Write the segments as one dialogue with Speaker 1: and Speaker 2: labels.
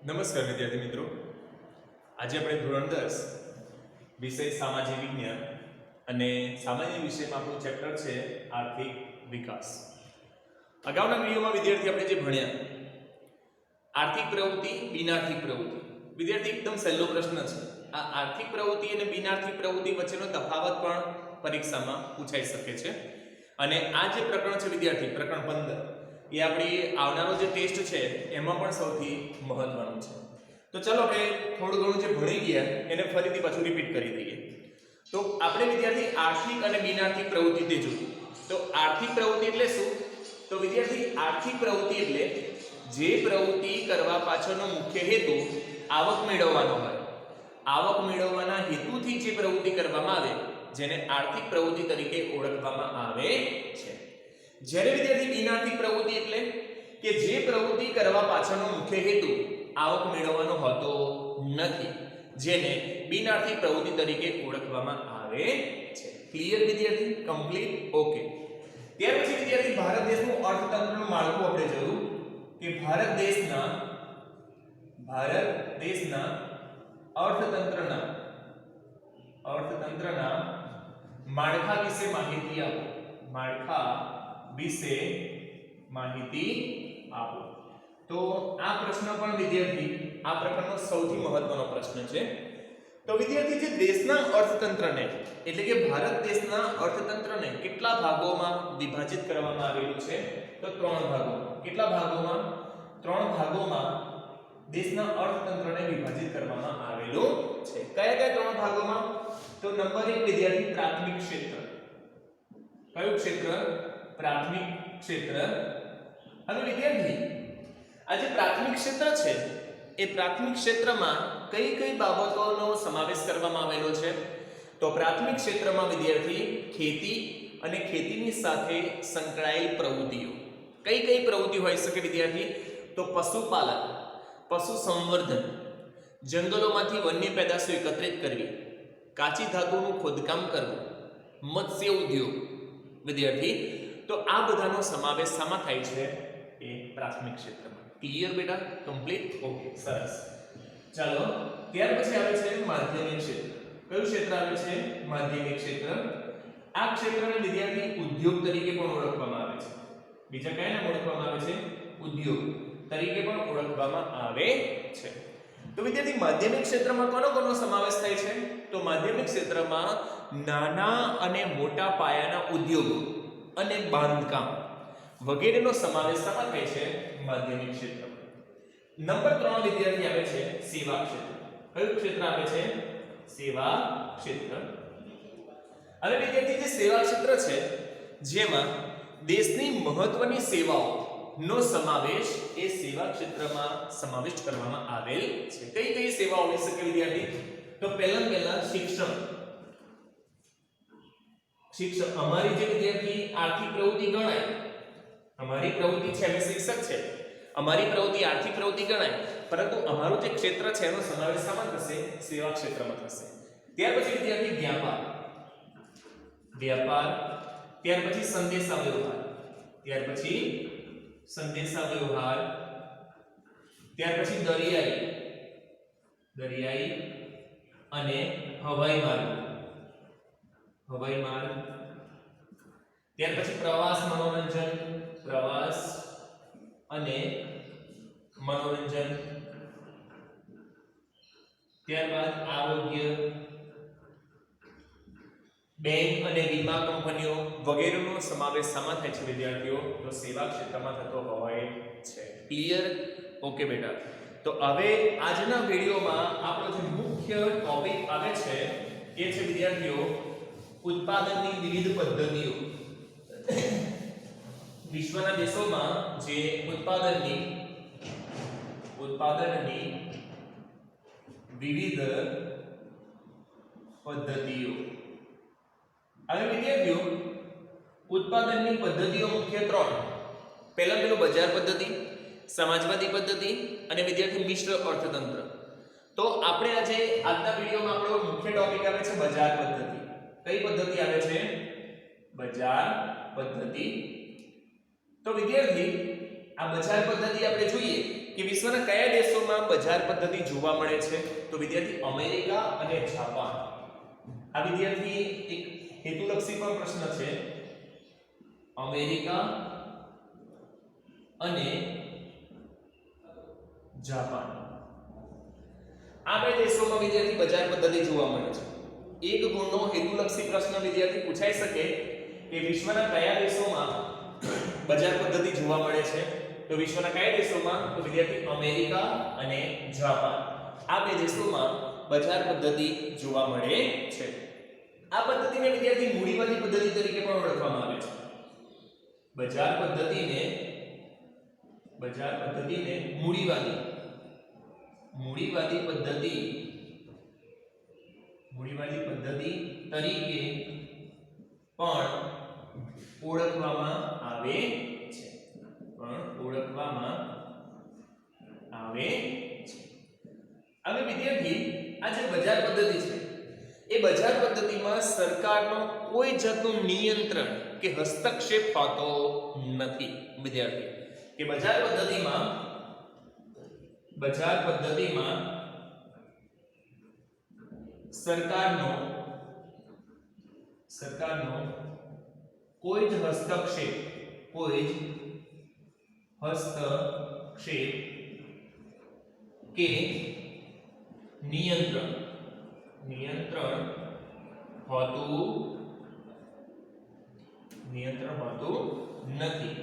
Speaker 1: નમસ્કાર વિદ્યાર્થી મિત્રો, આજે આપણે ધોરણ 10 વિષય સામાજિક વિજ્ઞાન અને સામાન્ય વિષયમાં આપણું ચેપ્ટર છે આર્થિક વિકાસ. અગાઉના વિડિયોમાં વિદ્યાર્થી આપણે જે ભણ્યા આર્થિક પ્રવૃત્તિ, બિનઆર્થિક પ્રવૃત્તિ. વિદ્યાર્થી એકદમ સહેલો પ્રશ્ન છે. આ આર્થિક પ્રવૃત્તિ અને બિનઆર્થિક પ્રવૃત્તિ વચ્ચેનો તફાવત પણ પરીક્ષામાં પૂછાઈ શકે છે. અને આ જે પ્રકરણ છે વિદ્યાર્થી, પ્રકરણ 15, એ આપણી આવનારો જે ટેસ્ટ છે એમાં પણ સૌથી મહત્વનું છે. તો ચાલો આપણે થોડું ઘણું જે ભણી ગયા એને ફરીથી પાછું રિપીટ કરી દઈએ. તો આપણે વિદ્યાર્થી આર્થિક અને બિનઆર્થિક પ્રવૃત્તિ તે જોયું. તો આર્થિક પ્રવૃત્તિ એટલે શું? તો વિદ્યાર્થી આર્થિક પ્રવૃત્તિ એટલે જે પ્રવૃત્તિ કરવા પાછળનો મુખ્ય હેતુ આવક મેળવવાનો હોય. આવક મેળવવાના હેતુથી જે પ્રવૃત્તિ કરવામાં આવે જેને આર્થિક પ્રવૃત્તિ તરીકે ઓળખવામાં આવે છે. જ્યારે વિદ્યાર્થી બિનઆર્થિક પ્રવૃત્તિ એટલે કે જે પ્રવૃત્તિ કરવા પાછળનો મુખ્ય હેતુ આવક મેળવવાનો હોતો નથી, જેને બિનઆર્થિક પ્રવૃત્તિ તરીકે ઓળખવામાં આવે છે. ક્લિયર વિદ્યાર્થી? કમ્પ્લીટ? ઓકે. ત્યાર પછી વિદ્યાર્થી ભારત દેશનું અર્થતંત્રનું માળખું આપણે જોયું કે ભારત દેશના અર્થતંત્રના માળખા વિશે માહિતી આપો. માળખા વિશે માહિતી આપો. તો આ પ્રશ્ન પણ વિદ્યાર્થી આ પ્રકારનો સૌથી મહત્વનો પ્રશ્ન છે. તો વિદ્યાર્થી જે દેશના અર્થતંત્રને એટલે કે ભારત દેશના અર્થતંત્રને કેટલા ભાગોમાં વિભાજિત કરવામાં આવેલું છે? તો 3 ભાગોમાં. કેટલા ભાગોમાં? 3 ભાગોમાં દેશના અર્થતંત્રને વિભાજિત કરવામાં આવેલું છે. કયા કયા 3 ભાગોમાં? તો નંબર 1 વિદ્યાર્થી પ્રાથમિક ક્ષેત્ર. કયું ક્ષેત્ર? પ્રાથમિક ક્ષેત્ર. હવે વિદ્યાર્થી આ જે પ્રાથમિક ક્ષેત્ર છે એ પ્રાથમિક ક્ષેત્રમાં કઈ કઈ બાબતોનો સમાવેશ કરવામાં આવેલો છે? તો પ્રાથમિક ક્ષેત્રમાં વિદ્યાર્થી ખેતી અને ખેતીની સાથે સંકળાયેલ પ્રવૃત્તિઓ. કઈ કઈ પ્રવૃત્તિ હોઈ શકે વિદ્યાર્થી? તો પશુપાલન, પશુ સંવર્ધન, જંગલોમાંથી વન્ય પેદાશો એકત્રિત કરવી, કાચી ધાતુનું ખોદકામ કરવું, મત્સ્ય ઉદ્યોગ. વિદ્યાર્થી તો આ બધાનો સમાવેશ શામાં થાય છે? એ પ્રાથમિક ક્ષેત્રમાં. ક્લિયર બેટા? કમ્પ્લીટ? ઓકે, સરસ. ચાલો ત્યાર પછી આવે છે માધ્યમિક ક્ષેત્ર. કયું ક્ષેત્ર આવે છે? માધ્યમિક ક્ષેત્ર. આ ક્ષેત્રને વિદ્યાર્થી ઉદ્યોગ તરીકે પણ ઓળખવામાં આવે છે. બીજા કયા નામ ઓળખવામાં આવે છે? ઉદ્યોગ તરીકે પણ ઓળખવામાં આવે છે. તો વિદ્યાર્થી માધ્યમિક ક્ષેત્રમાં કોનો સમાવેશ થાય છે? તો માધ્યમિક ક્ષેત્રમાં નાના અને મોટા પાયાના ઉદ્યોગો અને બાંધકામ વગેરેનો સમાવેશ શામાં થાય છે? માધ્યમિક ક્ષેત્રમાં. નંબર 3 વિદ્યાર્થી આવે છે સેવા ક્ષેત્ર. કયું ક્ષેત્ર આવે છે? સેવા ક્ષેત્ર. હવે વિદ્યાર્થી જે સેવા ક્ષેત્ર છે જેમાં દેશની મહત્વની સેવાઓ નો સમાવેશ એ સેવા ક્ષેત્રમાં સમાવિષ્ટ કરવામાં આવેલ છે. કઈ કઈ સેવાઓ હોઈ શકે વિદ્યાર્થી? તો પહેલા શિક્ષણ. અમારી જે વિદ્યાર્થી આર્થિક પ્રવૃત્તિ ગણાય, અમારી પ્રવૃત્તિ છે અમે શિક્ષક છે, અમારી પ્રવૃત્તિ આર્થિક પ્રવૃત્તિ ગણાય, પરંતુ અમારું જે ક્ષેત્ર છે એનો સમાવેશ શામાં થશે? સેવા ક્ષેત્રમાં થશે. ત્યાર પછી વિદ્યાર્થી વ્યાપાર. ત્યાર પછી સંદેશા વ્યવહાર. ત્યાર પછી દરિયાઈ અને હવાઈ માર્ગ. ત્યાર પછી પ્રવાસ અને મનોરંજન. ત્યારબાદ આરોગ્ય, બેંક અને વીમા કંપનીઓ વગેરેનો સમાવેશ શામાં થાય છે વિદ્યાર્થીઓ? તો સેવા ક્ષેત્રમાં થતો હોય છે. ક્લિયર? ઓકે બેટા. તો હવે આજના વિડિયોમાં આપણો જે મુખ્ય ટોપિક આવે છે એ છે વિદ્યાર્થીઓ ઉત્પાદનની વિવિધ પદ્ધતિઓ. વિશ્વના દેશોમાં જે ઉત્પાદનની વિવિધ પદ્ધતિઓ. હવે વિદ્યાર્થીઓ ઉત્પાદનની પદ્ધતિઓ મુખ્ય 3. પેલું બજાર પદ્ધતિ, સમાજવાદી પદ્ધતિ અને વિદ્યાર્થી મિશ્ર અર્થતંત્ર. તો આપણે આજના વિડિયોમાં આપણો મુખ્ય ટોપિક આવે છે બજાર પદ્ધતિ. કઈ પદ્ધતિ આવે છે? બજાર પદ્ધતિ. તો વિદ્યાર્થી આ બજાર પદ્ધતિ આપણે જોઈએ કે વિશ્વના કયા દેશોમાં બજાર પદ્ધતિ જોવા મળે છે? તો વિદ્યાર્થી અમેરિકા અને જાપાન. આ વિદ્યાર્થી એક હેતુલક્ષી પણ પ્રશ્ન છે. અમેરિકા અને જાપાન આ બે દેશોમાં વિદ્યાર્થી બજાર પદ્ધતિ જોવા મળે છે. એક ગુણનો હેતુલક્ષી પ્રશ્ન વિદ્યાર્થી પૂછાઈ શકે કે વિશ્વના કયા દેશોમાં બજાર પદ્ધતિ જોવા મળે છે? તો વિશ્વના કયા દેશોમાં? તો વિદ્યાર્થી અમેરિકા અને જાપાન આ બે દેશોમાં બજાર પદ્ધતિ જોવા મળે છે. આ પદ્ધતિને વિદ્યાર્થી મૂડીવાદી પદ્ધતિ તરીકે પણ ઓળખવામાં આવે છે. બજાર પદ્ધતિને મૂડીવાદી પદ્ધતિ તરીકે પણ ઓળખવામાં આવે છે. હવે વિદ્યાર્થી આ જે બજાર પદ્ધતિ છે એ બજાર પદ્ધતિમાં સરકારનો કોઈ જાતનું નિયંત્રણ કે હસ્તક્ષેપ હોતો નથી. વિદ્યાર્થી કે બજાર પદ્ધતિમાં સરકારનો કોઈ જ હસ્તક્ષેપ કે નિયંત્રણ હોતું નથી.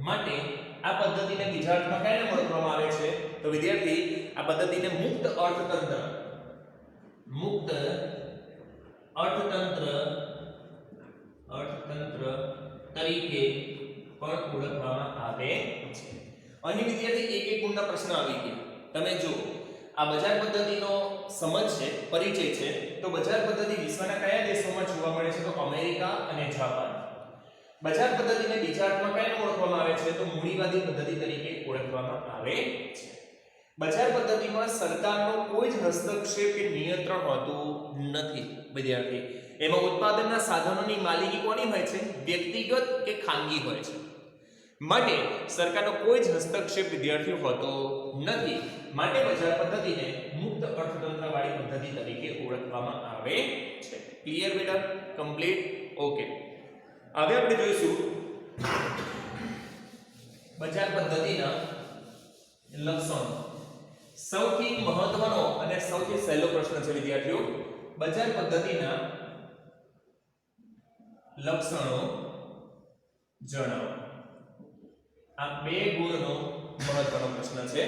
Speaker 1: માટે આ પદ્ધતિને બીજા અર્થમાં કયા નામ ઓળખવામાં આવે છે? તો વિદ્યાર્થી આ પદ્ધતિને મુક્ત અર્થતંત્ર તરીકે પણ ઓળખવામાં આવે છે. અહીં વિદ્યાર્થી એક ગુણના પ્રશ્ન આવી ગયા. તમે જો આ બજાર પદ્ધતિનો સમજ છે, પરિચય છે, તો બજાર પદ્ધતિ વિશ્વના કયા દેશોમાં જોવા મળે છે? તો અમેરિકા અને જાપાન. બજાર પદ્ધતિને બીજા અર્થમાં કયા નામ ઓળખવામાં આવે છે? તો મૂડીવાદી પદ્ધતિ તરીકે ઓળખવામાં આવે છે. બજાર પદ્ધતિમાં સરકારનો કોઈ જ હસ્તક્ષેપ કે નિયંત્રણ હોતું નથી. વિદ્યાર્થી એમાં ઉત્પાદનના સાધનોની માલિકી કોની હોય છે? વ્યક્તિગત કે ખાનગી હોય છે. માટે સરકારનો કોઈ જ હસ્તક્ષેપ વિદ્યાર્થીઓ હોતો નથી. માટે બજાર પદ્ધતિને મુક્ત અર્થતંત્રવાળી પદ્ધતિ તરીકે ઓળખવામાં આવે છે. ક્લિયર બેટા? કમ્પ્લીટ? ઓકે. હવે આપણે જોઈશું બજાર પદ્ધતિના લક્ષણો. સૌથી મહત્વનો અને સૌથી સહેલો પ્રશ્ન છે વિદ્યાર્થીઓ, બજાર પદ્ધતિના લક્ષણો જણાવો. આ બે ગુણનો મહત્વનો પ્રશ્ન છે.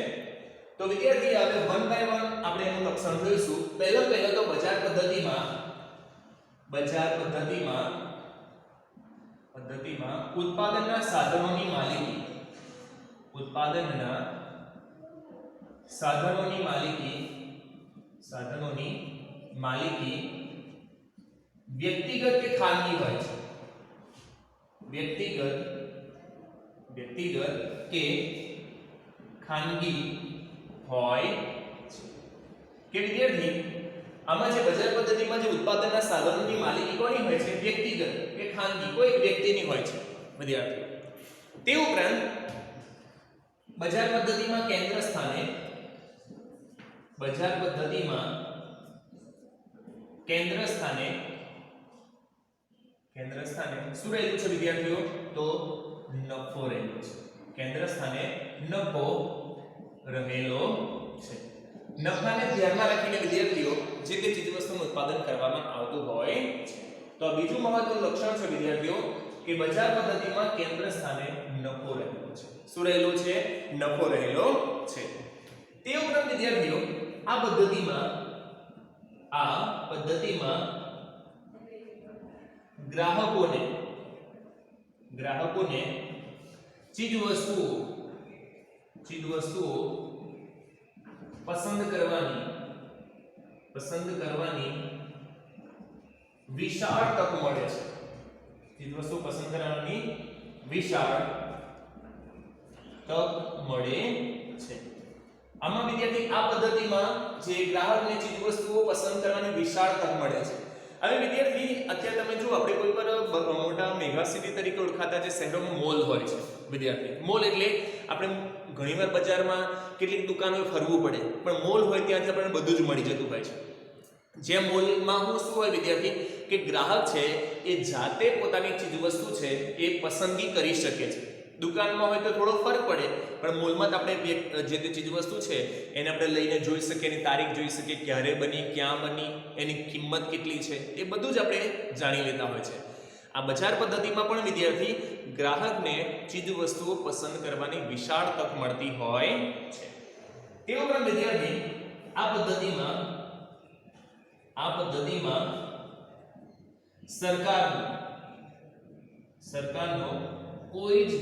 Speaker 1: તો વિદ્યાર્થી હવે વન બાય વન આપણે એનું લક્ષણ જોઈશું. પહેલો તો બજાર પદ્ધતિમાં ઉત્પાદનના સાધનોની માલિકી વ્યક્તિગત કે ખાનગી હોય છે. વ્યક્તિગત કે ખાનગી હોય છે. કે વિદ્યાર્થી આમાં જે બજાર પદ્ધતિમાં જે ઉત્પાદનના સાધનોની માલિકી કોની હોય છે? વ્યક્તિગત કે ખાનગી કોઈ એક વ્યક્તિની હોય છે. વિદ્યાર્થી તે ઉપરાંત બજાર પદ્ધતિમાં કેન્દ્ર સ્થાને શું રહેલું છે વિદ્યાર્થીઓ? તો નફો રહેલો છે. કેન્દ્ર સ્થાને નફો રહેલો છે. નફાને ધ્યાનમાં રાખીને વિદ્યાર્થીઓ જે તે ચીજવસ્તુનું ઉત્પાદન કરવામાં આવતું હોય છે. તો આ બીજું મહત્વનું લક્ષણ છે વિદ્યાર્થીઓ કે બજાર પદ્ધતિમાં કેન્દ્ર સ્થાને નફો રહેલો છે. શું રહેલો છે? નફો રહેલો છે. તે ઉપરાંત વિદ્યાર્થીઓ આ પદ્ધતિમાં ગ્રાહકોને ચીજવસ્તુઓ પસંદ કરવાની વિશાળ તક મળે છે. ચીજવસ્તુ પસંદ કરવાની વિશાળ તક મળે છે. આમાં વિદ્યાર્થી આ પદ્ધતિમાં જે ગ્રાહકને ચીજવસ્તુઓ પસંદ કરવાની વિશાળ તક મળે છે. હવે વિદ્યાર્થી અત્યારે તમે જો આપણે કોઈ પર મોટા મેગા સિટી તરીકે ઓળખાતા જે શહેરોમાં મોલ હોય છે વિદ્યાર્થી, મોલ એટલે આપણે ઘણીવાર બજારમાં કેટલીક દુકાનોએ ફરવું પડે, પણ મોલ હોય ત્યાંથી આપણને બધું જ મળી જતું હોય છે. જે મોલમાં શું હોય વિદ્યાર્થી, કે ગ્રાહક છે એ જાતે પોતાની ચીજ વસ્તુ છે એ પસંદગી કરી શકે છે. દુકાનમાં હોય તો થોડો ફરક પડે, પણ મોલમાં તો આપણે જે તે ચીજ વસ્તુ છે એને આપણે લઈને જોઈ શકીએ, એની તારીખ જોઈ શકીએ, ક્યારે બની, ક્યાં બની, એની કિંમત કેટલી છે, એ બધું જ આપણે જાણી લેતા હોય છે. આ બજાર પદ્ધતિમાં પણ વિદ્યાર્થી ગ્રાહકને ચીજ વસ્તુઓ પસંદ કરવાની વિશાળ તક મળતી હોય છે. તે ઉપરાંત વિદ્યાર્થી આ પદ્ધતિમાં સરકારનો કોઈ જ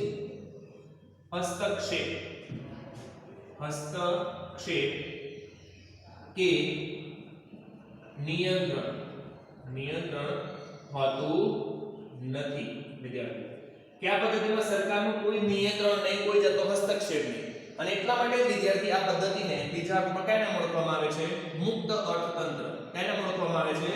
Speaker 1: હસ્તક્ષેપ કે નિયંત્રણ હોતું નથી વિદ્યાર્થી. કે આ પદ્ધતિમાં સરકારનું કોઈ નિયંત્રણ નહીં, કોઈ જાતનો હસ્તક્ષેપ નહીં, અને એટલા માટે વિદ્યાર્થી આ પદ્ધતિને બીજા અર્થમાં કયા નામ ઓળખવામાં આવે છે? મુક્ત અર્થતંત્ર. કયા નામ ઓળખવામાં આવે છે?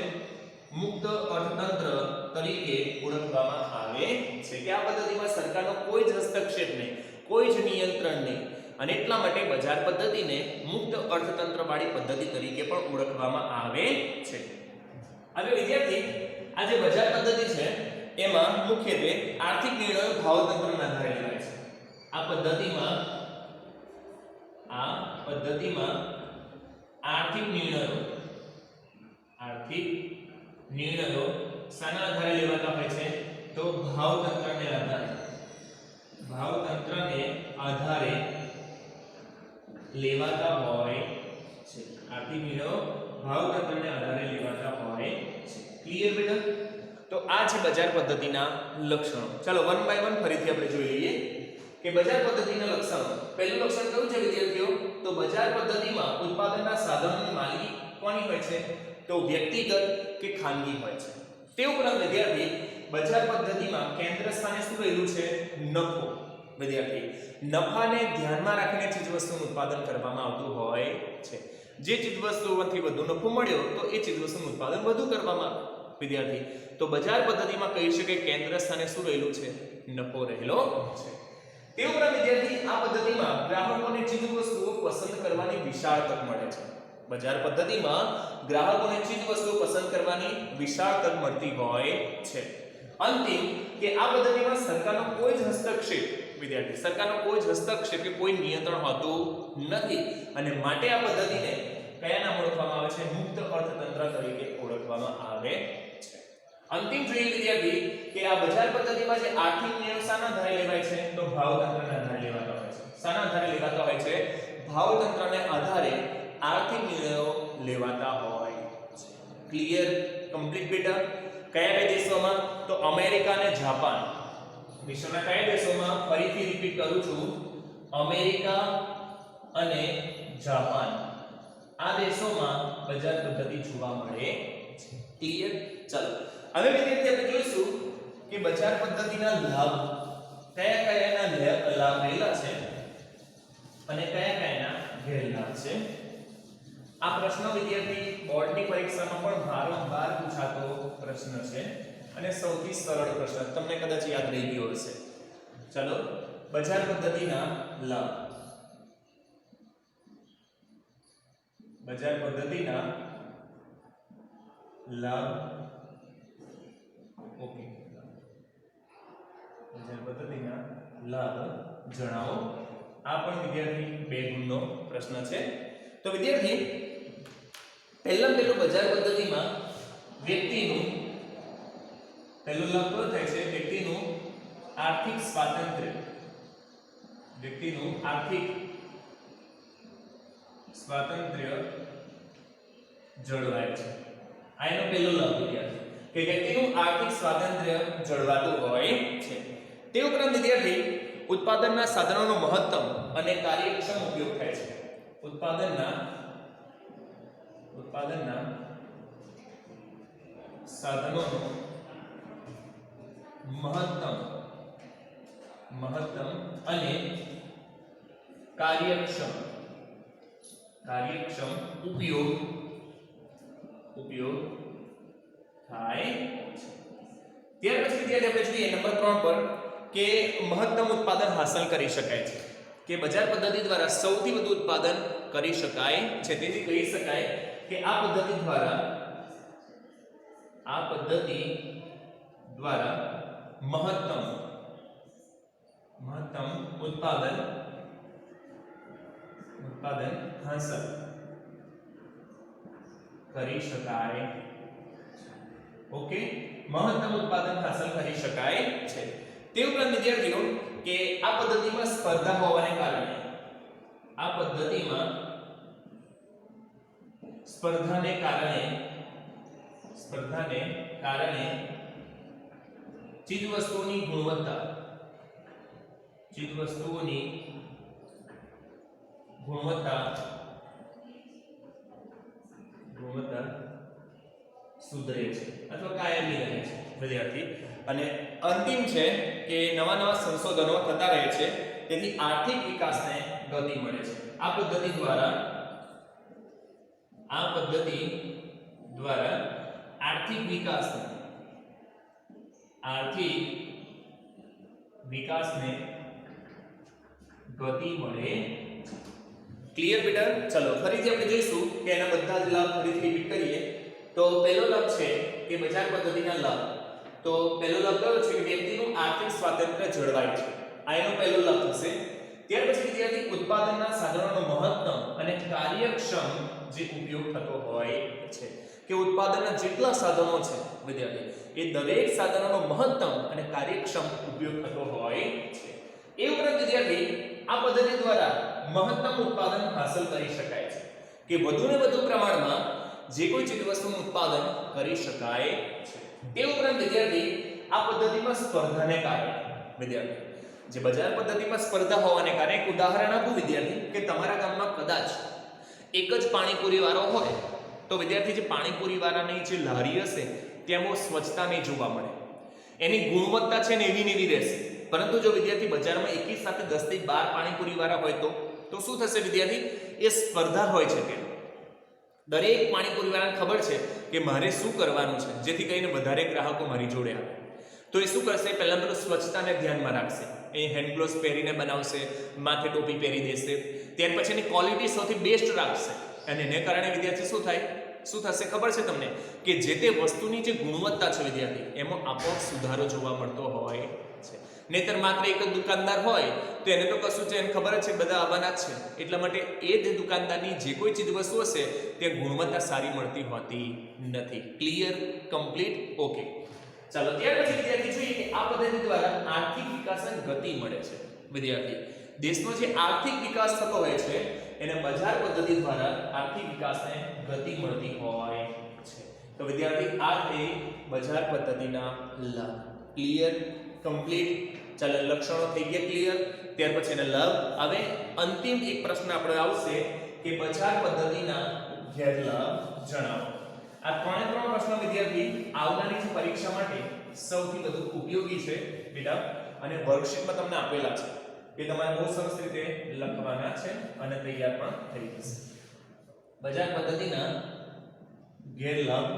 Speaker 1: મુક્ત અર્થતંત્ર તરીકે ઓળખવામાં આવે છે. કે આ પદ્ધતિમાં સરકારનો કોઈ જ હસ્તક્ષેપ નહીં, કોઈ જ નિયંત્રણ નહીં, અને એટલા માટે બજાર પદ્ધતિને મુક્ત અર્થતંત્ર વાળી પદ્ધતિ તરીકે પણ ઓળખવામાં આવે છે. હવે વિદ્યાર્થી આ જે બજાર પદ્ધતિ છે એમાં મુખ્યત્વે આર્થિક નિર્ણયો ભાવતંત્રના આધારે લેવાય છે. આ પદ્ધતિમાં આર્થિક નિર્ણયો શાના આધારે લેવાતા હોય છે? તો ભાવતંત્રને આધારે લેવાતા હોય છે. આર્થિક નિર્ણયો ભાવતંત્રને આધારે લેવાતા હોય છે. ક્લિયર બેટા? તો આ છે બજાર પદ્ધતિના લક્ષણો. ચાલો વન બાય વન ફરીથી આપણે જોઈ લઈએ કે બજાર પદ્ધતિના લક્ષણો. પહેલું લક્ષણ કયું છે વિદ્યાર્થીઓ? તો બજાર પદ્ધતિમાં ઉત્પાદનના સાધનોની માલિકી કોની હોય છે? તો વ્યક્તિગત કે ખાનગી હોય છે. તે ઉપરાંત વિદ્યાર્થી બજાર પદ્ધતિમાં કેન્દ્ર સ્થાને શું રહેલું છે? નફો. વિદ્યાર્થી નફાને ધ્યાનમાં રાખીને ચીજવસ્તુનું ઉત્પાદન કરવામાં આવતું હોય છે. જે ચીજવસ્તુઓથી વધુ નફો મળ્યો તો એ ચીજવસ્તુનું ઉત્પાદન વધુ કરવામાં આવે. વિદ્યાર્થી તો બજાર પદ્ધતિમાં કહી શકાય કેન્દ્ર સ્થાને શું રહેલું છે? નફો રહેલો છે. તે ઉપરાંત વિદ્યાર્થી આ પદ્ધતિમાં ગ્રાહકોને ચીજવસ્તુઓ પસંદ કરવાની વિશાળ તક મળે છે. બજાર પદ્ધતિમાં ગ્રાહકોને ચીજવસ્તુઓ પસંદ કરવાની વિશાળ તક મળતી હોય છે. અંતિમ કે આ પદ્ધતિમાં સરકારનો કોઈ જ હસ્તક્ષેપ કે કોઈ નિયંત્રણ હોતું નથી, અને માટે આ પદ્ધતિને કયા નામ ઓળખવામાં આવે છે? મુક્ત અર્થતંત્ર તરીકે ઓળખવામાં આવે છે. અંતિમ જોઈએ વિદ્યાર્થી કે આ બજાર પદ્ધતિમાં જે આર્થિક નિર્ણયો શાના આધારે લેવાય છે? તો ભાવતંત્રના આધારે લેવાતા હોય છે. શાના આધારે લેવાતા હોય છે? ભાવતંત્રને આધારે આર્થિક નિર્ણયો લેવાતા હોય છે. ક્લિયર? કમ્પ્લીટ બેટા? કયા બે દેશોમાં? તો અમેરિકા અને જાપાન. વિશ્વના કયા દેશોમાં? ફરીથી રિપીટ કરું છું, અમેરિકા અને જાપાન. આ દેશોમાં બજાર પદ્ધતિ જોવા મળે છે. ક્લિયર? ચાલો હવે વિદ્યાર્થી આપણે જોઈશું કે બજાર પદ્ધતિના લાભ કયા લાભ રહેલા છે અને કયા ગેરલાભ છે. આ પ્રશ્ન વિદ્યાર્થી બોર્ડની પરીક્ષામાં પણ વારંવાર પૂછાતો પ્રશ્ન છે અને સૌથી સરળ પ્રશ્ન, તમને કદાચ યાદ રહી ગયો હશે. ચલો બજાર પદ્ધતિના લાભ. બજાર પદ્ધતિના લાભ. ઓકે, બજાર પદ્ધતિના લાભ જણાવો. આ પણ વિદ્યાર્થી 2 ગુણનો પ્રશ્ન છે. તો વિદ્યાર્થી પહેલું બજાર પદ્ધતિમાં વ્યક્તિનું પહેલો લાભ કયો થાય છે? વ્યક્તિનું આર્થિક સ્વાતંત્ર્ય. વ્યક્તિનું આર્થિક સ્વાતંત્ર્ય જળવાય છે. આ એનો પહેલો લાભ વિદ્યાર્થી કે વ્યક્તિનું આર્થિક સ્વાતંત્ર્ય જળવાતું હોય છે. તે ઉપરાંત વિદ્યાર્થી ઉત્પાદનના સાધનોનો મહત્તમ અને કાર્યક્ષમ ઉપયોગ થાય છે. ઉત્પાદનના સાધનોનો મહત્તમ અને કાર્યક્ષમ ઉપયોગ થાય છે. ત્યાર પછી વિદ્યાર્થી આપણે જોઈએ નંબર 3 પર કે મહત્તમ ઉત્પાદન હાંસલ કરી શકાય છે. કે બજાર પદ્ધતિ દ્વારા સૌથી વધુ ઉત્પાદન કરી શકાય છે. તેથી કહી શકાય કે આ પદ્ધતિ દ્વારા મહત્તમ ઉત્પાદન હાંસલ કરી શકાય. ઓકે, મહત્તમ ઉત્પાદન હાંસલ કરી શકાય છે. તે ઉપરાંત વિદ્યાર્થીઓ કે આ પદ્ધતિમાં સ્પર્ધા હોવાને કારણે સ્પર્ધાને કારણે ચીજવસ્તુઓની ગુણવત્તા સુધરે છે અથવા કાયમી રહે છે વિદ્યાર્થી. અને અંતિમ છે કે નવા સંશોધનો થતા રહે છે, તેથી આર્થિક વિકાસને ગતિ મળે છે. આ પદ્ધતિ દ્વારા આર્થિક વિકાસને ગતિ મળે. ક્લિયર બેટા? ચલો ફરીથી આપણે જોઈશું કે એના બધા જ લાભ ફરીથી રિપીટ કરીએ. તો પહેલો લાભ છે કે બજાર પદ્ધતિના લાભ. તો પહેલો લાભ કયો છે કે વ્યક્તિનું આર્થિક સ્વાતંત્ર્ય જળવાય છે. આ એનો પહેલો લાભ થશે. ત્યાર પછી વિદ્યાર્થી ઉત્પાદનના સાધનોનો મહત્તમ અને કાર્યક્ષમ જે ઉપયોગ થતો હોય છે, કે ઉત્પાદનના જેટલા સાધનો છે વિદ્યાર્થી, એ દરેક સાધનોનો મહત્તમ અને કાર્યક્ષમ ઉપયોગ થતો હોય છે. એ ઉપરાંત વિદ્યાર્થી આ પદ્ધતિ દ્વારા મહત્તમ ઉત્પાદન હાંસલ કરી શકાય છે, કે વધુને વધુ પ્રમાણમાં જે કોઈ ચીજવસ્તુનું ઉત્પાદન કરી શકાય છે. તે ઉપરાંત વિદ્યાર્થી આ પદ્ધતિમાં સ્પર્ધાને કારણે વિદ્યાર્થી જે બજાર પદ્ધતિમાં સ્પર્ધા હોવાને કારણે એક ઉદાહરણ આપું વિદ્યાર્થી, કે તમારા ગામમાં કદાચ એક જ પાણીપુરી વાળો હોય તો વિદ્યાર્થી જે પાણીપુરી વાળાની જે લારી હશે ત્યાં બહુ સ્વચ્છતા નહીં જોવા મળે, એની ગુણવત્તા છે ને એવી ને એવી રહેશે. પરંતુ જો વિદ્યાર્થી બજારમાં એકી સાથે 10 થી 12 પાણીપુરી વાળા હોય તો શું થશે વિદ્યાર્થી? એ સ્પર્ધા હોય છે. તે દરેક પાણીપુરી વાળાને ખબર છે કે મારે શું કરવાનું છે જેથી કરીને વધારે ગ્રાહકો મારી જોડે આવે. તો એ શું કરશે? પહેલા તો સ્વચ્છતાને ધ્યાનમાં રાખશે. એ હેન્ડ ગ્લોવ્સ પહેરીને બનાવશે, માથે ટોપી પહેરી દેશે. ત્યાર પછી એની ક્વોલિટી સૌથી બેસ્ટ રાખશે, અને એને કારણે વિદ્યાર્થી શું થશે ખબર છે તમને? કે જે તે વસ્તુની જે ગુણવત્તા છે વિદ્યાર્થી, એમાં આપોઆપ સુધારો જોવા મળતો હોય છે. નહીતર માત્ર એક જ દુકાનદાર હોય તો એને તો કશું છે, એને ખબર જ છે બધા આવવાના જ છે, એટલા માટે એ જ દુકાનદારની જે કોઈ ચીજ વસ્તુ હશે તે ગુણવત્તા સારી મળતી હોતી નથી. ક્લિયર? કમ્પ્લીટ? ઓકે. ચાલો ત્યાર પછી વિદ્યાર્થી જોઈએ કે આ પદ્ધતિ દ્વારા આર્થિક વિકાસને ગતિ મળે છે. વિદ્યાર્થી દેશનો જે આર્થિક વિકાસ થતો હોય છે એને બજાર પદ્ધતિ દ્વારા આર્થિક વિકાસને ગતિ મળતી હોય છે. તો વિદ્યાર્થી આ છે બજાર પદ્ધતિના લાભ. ક્લિયર? કમ્પ્લીટ? ચાલો લક્ષણો થઈ ગયા ક્લિયર. ત્યાર પછી એના લાભ. હવે અંતિમ એક પ્રશ્ન આપણે આવશે કે બજાર પદ્ધતિના ગેરલાભ જણાવો. આ ત્રણે પ્રશ્નો વિદ્યાર્થી આવનારી જે પરીક્ષા માટે સૌથી વધુ ઉપયોગી છે બેટા, અને વર્કશીટમાં તમને આપેલા છે એ તમારે બહુ સરસ રીતે લખવાના છે અને તૈયાર પણ થઈ જશે. બજાર પદ્ધતિના ગેરલાભ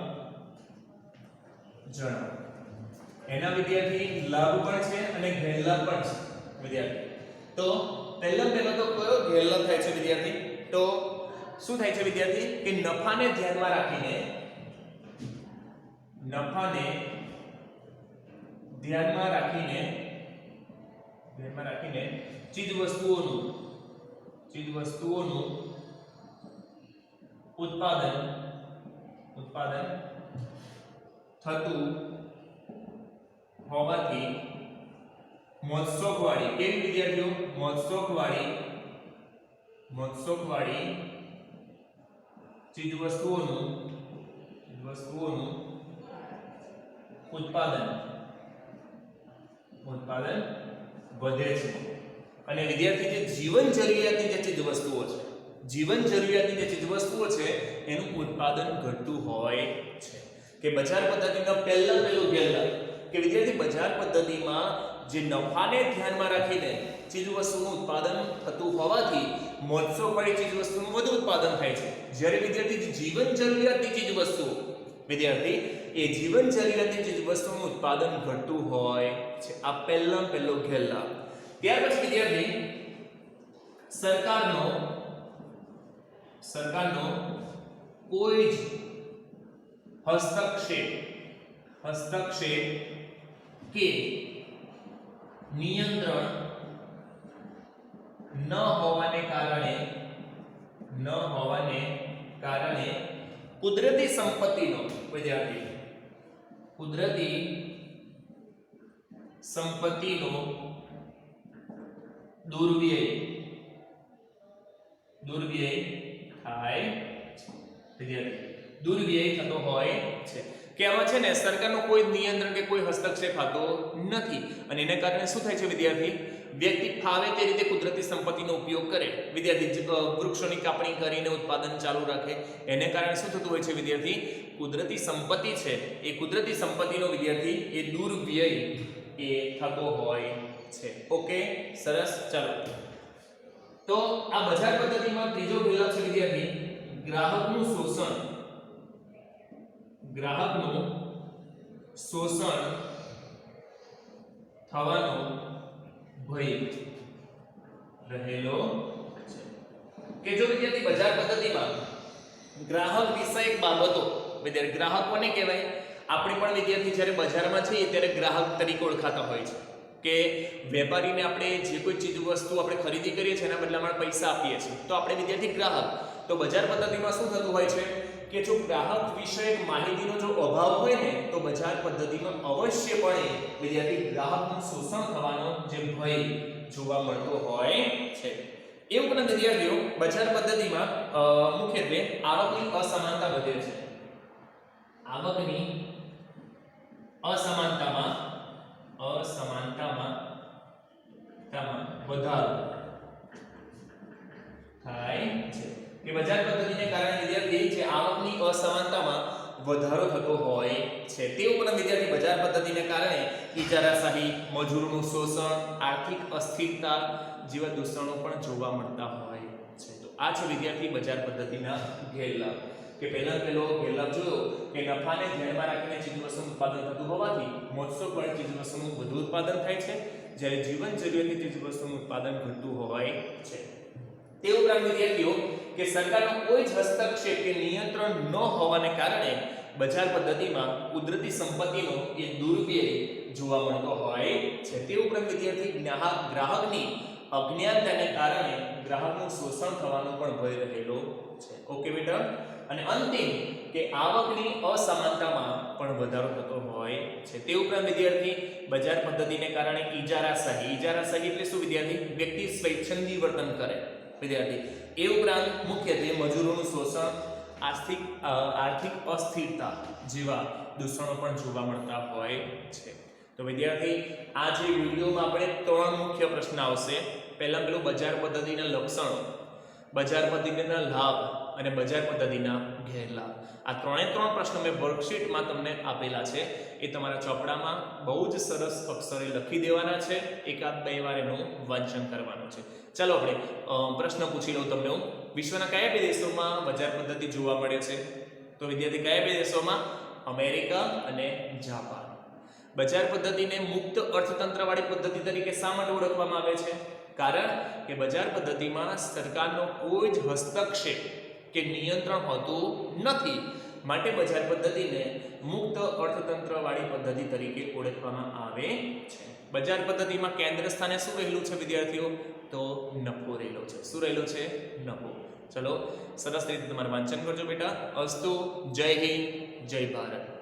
Speaker 1: જણાવો. એના વિદ્યાર્થી લાભ પણ છે અને ગેરલાભ પણ છે વિદ્યાર્થી. તો પહેલો તો કયો ગેરલાભ થાય છે વિદ્યાર્થી? તો શું થાય છે વિદ્યાર્થી? કે નફાને ધ્યાનમાં રાખીને ચીજવસ્તુઓનું ઉત્પાદન થતું હોવાથી મોજશોખવાળી કેવી વિદ્યાર્થીઓ? મોજશોખવાળી ચીજવસ્તુઓનું ઉત્પાદન વધે છે. અને વિદ્યાર્થી જે જીવન જરૂરિયાતની જે ચીજવસ્તુઓ છે એનું ઉત્પાદન ઘટતું હોય છે. કે બજાર પદ્ધતિનો પહેલો ગેરલાભ કે વિદ્યાર્થી બજાર પદ્ધતિમાં જે નફાને ધ્યાનમાં રાખીને ચીજવસ્તુનું ઉત્પાદન થતું હોવાથી મોજશોખવાળી ચીજવસ્તુનું વધુ ઉત્પાદન થાય છે. જ્યારે વિદ્યાર્થી જીવન જરૂરિયાતની ચીજવસ્તુઓ વિદ્યાર્થી એ જીવન જરૂરિયાતની ચીજવસ્તુનું ઉત્પાદન ઘટતું હોય છે. આ પહેલો ગેરલાભ. ત્યાર પછી વિદ્યાર્થી સરકારનો કોઈ જ હસ્તક્ષેપ કે નિયંત્રણ ન હોવાને કારણે કુદરતી સંપત્તિનો દુર્વ્યય થતો હોય છે કે આમાં છે ને સરકારનો કોઈ નિયંત્રણ કે કોઈ હસ્તક્ષેપ થતો નથી અને એને કારણે શું થાય છે વિદ્યાર્થી વ્યક્તિ ફાવે તે રીતે કુદરતી સંપત્તિનો ઉપયોગ કરે વિદ્યાર્થી વૃક્ષોની કાપણી કરીને ઉત્પાદન ચાલુ રાખે એને કારણે શું થતું હોય છે વિદ્યાર્થી કુદરતી સંપત્તિ છે એ કુદરતી સંપત્તિનો વિદ્યાર્થી એ દુર્વ્યય એ થતો હોય છે ઓકે સરસ ચાલો તો આ બજાર પદ્ધતિમાં ત્રીજો વિકલ્પ છે વિદ્યાર્થી ગ્રાહકનું શોષણ થવાનો ભય રહેલો છે કે જો વિદ્યાર્થી બજાર પદ્ધતિમાં ગ્રાહક વિષયક બાબતો વિદ્યાર્થી ગ્રાહક કોને કહેવાય આપણે પણ વિદ્યાર્થી જ્યારે બજારમાં જઈએ ત્યારે ગ્રાહક તરીકે ઓળખાતા હોય છે કે વેપારીને આપણે જે કોઈ ચીજ વસ્તુ આપણે ખરીદી કરીએ છીએ એના બદલામાં પૈસા આપીએ છીએ તો આપણે વિદ્યાર્થી ગ્રાહક તો બજાર પદ્ધતિમાં શું થતું હોય છે કે જો ગ્રાહક વિષયક માહિતીનો જો અભાવ હોય ને તો બજાર પદ્ધતિમાં અવશ્યપણે વિદ્યાર્થી ગ્રાહકનું શોષણ થવાનો જે ભય જોવા મળતો હોય છે એ ઉપરાંત વિદ્યાર્થીઓ બજાર પદ્ધતિમાં મુખ્યત્વે આવકની અસમાનતા વધે છે આવકની અસમાનતામાં વધારો થાય છે કે બજાર પદ્ધતિને કારણે વિદ્યાર્થી જે આવકની અસમાનતામાં વધારો થતો હોય છે તે ઉપરાંત વિદ્યાર્થી બજાર પદ્ધતિને કારણે ઇજારાશાહી મજૂરોનું શોષણ આર્થિક અસ્થિરતા જેવા દૂષણો પણ જોવા મળતા હોય છે તો આ છે વિદ્યાર્થી બજાર પદ્ધતિના ગેરલાભ કે પહેલો ગેરલાભ જોયો કે નફાને ધ્યાનમાં રાખીને ચીજવસ્તુનું ઉત્પાદન થતું હોવાથી મોત્સવપણે ચીજવસ્તુનું વધુ ઉત્પાદન થાય છે જ્યારે જીવન જરૂરિયાતની ચીજવસ્તુનું ઉત્પાદન ઘટતું હોય છે તે ઉપરાંત વિદ્યાર્થીઓ કે સરકારનો કોઈ જ હસ્તક્ષેપ કે નિયંત્રણ ન હોવાને કારણે બજાર પદ્ધતિમાં કુદરતી સંપત્તિનો એ દુર્વ્યય જોવા મળતો હોય છે તે ઉપરાંત વિદ્યાર્થી ગ્રાહકની અજ્ઞાનતાને કારણે ગ્રાહકનું શોષણ થવાનો પણ ભય રહેલો છે ઓકે બેટા અને અંતિમ કે આવકની અસમાનતામાં પણ વધારો થતો હોય છે તે ઉપરાંત વિદ્યાર્થી બજાર પદ્ધતિને કારણે ઇજારાશાહી એટલે શું વિદ્યાર્થી વ્યક્તિ સ્વૈચ્છંદી વર્તન કરે વિદ્યાર્થી એ ઉપરાંત મુખ્યત્વે મજૂરોનું શોષણ આર્થિક અસ્થિરતા જેવા દૂષણો પણ જોવા મળતા હોય છે તો વિદ્યાર્થી આ જે વિડીયોમાં આપણે ત્રણ મુખ્ય પ્રશ્ન આવશે પહેલા પેલું બજાર પદ્ધતિના લક્ષણો બજાર પદ્ધતિના લાભ અને બજાર પદ્ધતિના ગેરલાભ આ ત્રણ પ્રશ્નો મેં વર્કશીટમાં તમને આપેલા છે એ તમારા ચોપડામાં બહુ જ સરસ અક્ષરે લખી દેવાના છે એકાદ બે વાર એનું વાંચન કરવાનું છે ચાલો આપણે પ્રશ્ન પૂછી લઉં તમને હું વિશ્વના કયા બે દેશોમાં બજાર પદ્ધતિ જોવા મળે છે તો વિદ્યાર્થી કયા બે દેશોમાં અમેરિકા અને જાપાન બજાર પદ્ધતિને મુક્ત અર્થતંત્રવાળી પદ્ધતિ તરીકે શા માટે ઓળખવામાં આવે છે કારણ કે બજાર પદ્ધતિમાં સરકારનો કોઈ જ હસ્તક્ષેપ કે નિયંત્રણ હોતું નથી માટે બજાર પદ્ધતિને મુક્ત અર્થતંત્રવાળી પદ્ધતિ તરીકે ઓળખવામાં આવે છે બજાર પદ્ધતિમાં કેન્દ્ર સ્થાને શું રહેલું છે વિદ્યાર્થીઓ તો નફો રહેલો છે શું રહેલો છે નફો ચલો સરસ રીતે તમારે વાંચન કરજો બેટા અસ્તુ જય હિન્દ જય ભારત